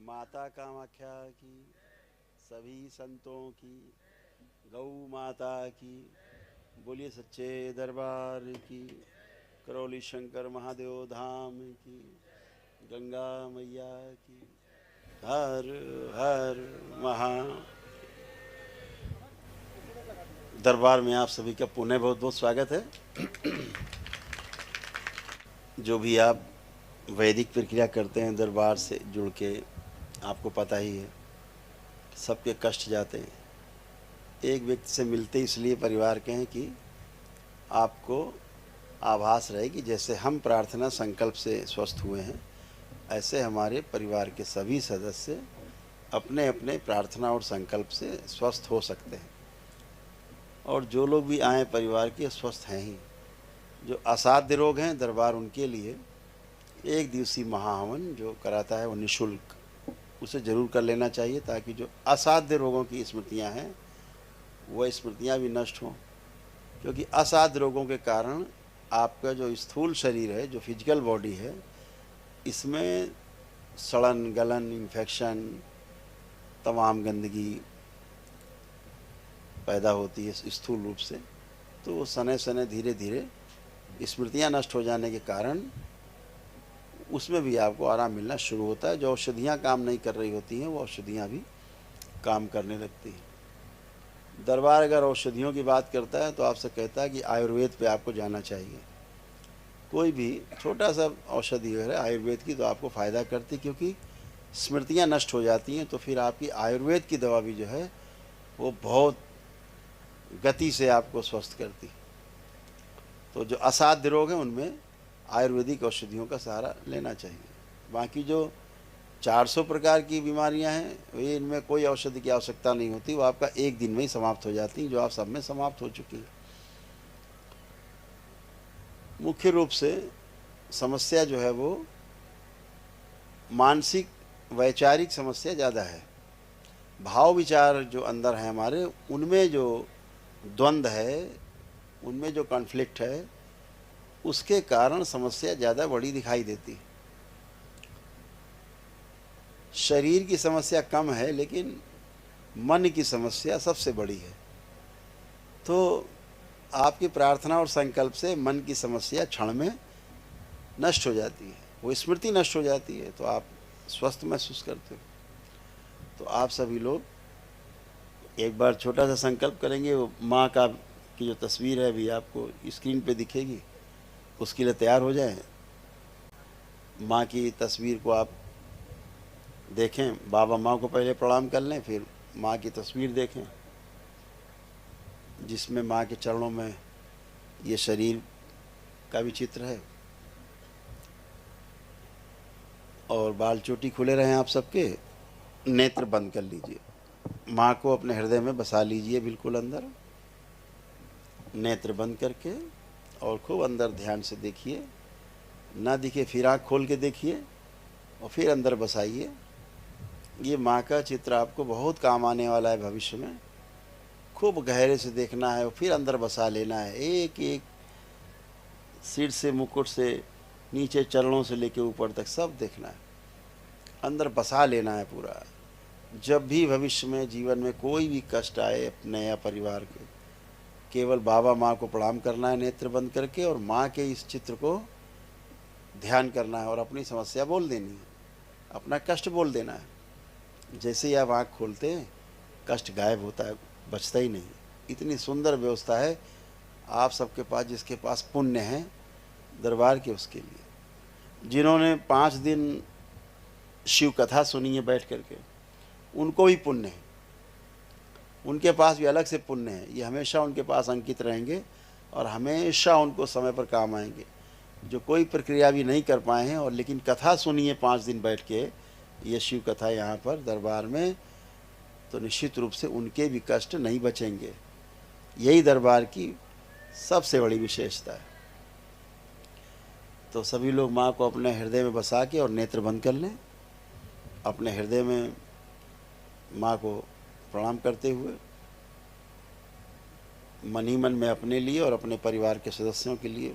माता कामाख्या की, सभी संतों की, गौ माता की, बोलिए सच्चे दरबार की, करौली शंकर महादेव धाम की, गंगा मैया की। हर हर महा। दरबार में आप सभी का पुनः बहुत बहुत स्वागत है। जो भी आप वैदिक प्रक्रिया करते हैं दरबार से जुड़ के, आपको पता ही है सबके कष्ट जाते हैं। एक व्यक्ति से मिलते इसलिए परिवार के हैं कि आपको आभास रहे कि जैसे हम प्रार्थना संकल्प से स्वस्थ हुए हैं, ऐसे हमारे परिवार के सभी सदस्य अपने अपने प्रार्थना और संकल्प से स्वस्थ हो सकते हैं। और जो लोग भी आए परिवार के स्वस्थ हैं ही। जो असाध्य रोग हैं, दरबार उनके लिए एक दिवसीय महाहवन जो कराता है वो निःशुल्क, उसे ज़रूर कर लेना चाहिए, ताकि जो असाध्य रोगों की स्मृतियां हैं वह स्मृतियां भी नष्ट हों। क्योंकि असाध्य रोगों के कारण आपका जो स्थूल शरीर है, जो फिजिकल बॉडी है, इसमें सड़न गलन इन्फेक्शन तमाम गंदगी पैदा होती है स्थूल रूप से। तो वो सने सने धीरे धीरे स्मृतियां नष्ट हो जाने के कारण उसमें भी आपको आराम मिलना शुरू होता है। जो औषधियाँ काम नहीं कर रही होती हैं वो औषधियाँ भी काम करने लगती हैं। दरबार अगर औषधियों की बात करता है तो आपसे कहता है कि आयुर्वेद पे आपको जाना चाहिए। कोई भी छोटा सा औषधि है आयुर्वेद की तो आपको फ़ायदा करती, क्योंकि स्मृतियाँ नष्ट हो जाती हैं। तो फिर आपकी आयुर्वेद की दवा भी जो है वो बहुत गति से आपको स्वस्थ करती। तो जो असाध्य रोग हैं उनमें आयुर्वेदिक औषधियों का सहारा लेना चाहिए। बाकी जो 400 प्रकार की बीमारियां हैं ये, इनमें कोई औषधि की आवश्यकता नहीं होती, वो आपका एक दिन में ही समाप्त हो जाती, जो आप सब में समाप्त हो चुकी है। मुख्य रूप से समस्या जो है वो मानसिक वैचारिक समस्या ज़्यादा है। भाव विचार जो अंदर है हमारे, उनमें जो द्वंद्व है, उनमें जो कॉन्फ्लिक्ट है, उसके कारण समस्या ज़्यादा बड़ी दिखाई देती है। शरीर की समस्या कम है लेकिन मन की समस्या सबसे बड़ी है। तो आपकी प्रार्थना और संकल्प से मन की समस्या क्षण में नष्ट हो जाती है, वो स्मृति नष्ट हो जाती है, तो आप स्वस्थ महसूस करते हो। तो आप सभी लोग एक बार छोटा सा संकल्प करेंगे। वो माँ का की जो तस्वीर है अभी आपको स्क्रीन पे दिखेगी, उसके लिए तैयार हो जाएं। माँ की तस्वीर को आप देखें, बाबा माँ को पहले प्रणाम कर लें, फिर माँ की तस्वीर देखें जिसमें माँ के चरणों में ये शरीर का भी चित्र है। और बाल चोटी खुले रहें आप सबके, नेत्र बंद कर लीजिए, माँ को अपने हृदय में बसा लीजिए बिल्कुल अंदर, नेत्र बंद करके, और खूब अंदर ध्यान से देखिए। ना दिखे फिर आँख खोल के देखिए और फिर अंदर बसाइए। ये माँ का चित्र आपको बहुत काम आने वाला है भविष्य में। खूब गहरे से देखना है और फिर अंदर बसा लेना है। एक एक सिर से मुकुट से नीचे चरणों से लेके ऊपर तक सब देखना है, अंदर बसा लेना है पूरा। जब भी भविष्य में जीवन में कोई भी कष्ट आए अपने या परिवार के, केवल बाबा माँ को प्रणाम करना है नेत्र बंद करके, और माँ के इस चित्र को ध्यान करना है और अपनी समस्या बोल देनी है, अपना कष्ट बोल देना है। जैसे ही आप आँख खोलते हैं कष्ट गायब होता है, बचता ही नहीं। इतनी सुंदर व्यवस्था है आप सबके पास, जिसके पास पुण्य है दरबार के, उसके लिए। जिन्होंने 5 दिन शिव कथा सुनी है बैठ करके, उनको भी पुण्य है, उनके पास भी अलग से पुण्य है। ये हमेशा उनके पास अंकित रहेंगे और हमेशा उनको समय पर काम आएंगे। जो कोई प्रक्रिया भी नहीं कर पाए हैं और लेकिन कथा सुनी है 5 दिन बैठ के, ये शिव कथा यहाँ पर दरबार में, तो निश्चित रूप से उनके भी कष्ट नहीं बचेंगे। यही दरबार की सबसे बड़ी विशेषता है। तो सभी लोग माँ को अपने हृदय में बसा के और नेत्र बंद कर लें, अपने हृदय में माँ को प्रणाम करते हुए, मन ही मन में अपने लिए और अपने परिवार के सदस्यों के लिए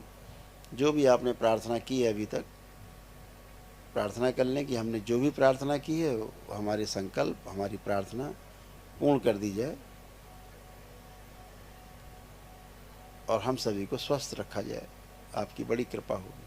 जो भी आपने प्रार्थना की है अभी तक, प्रार्थना कर लें कि हमने जो भी प्रार्थना की है वो हमारे संकल्प, हमारी प्रार्थना पूर्ण कर दी जाए और हम सभी को स्वस्थ रखा जाए। आपकी बड़ी कृपा होगी।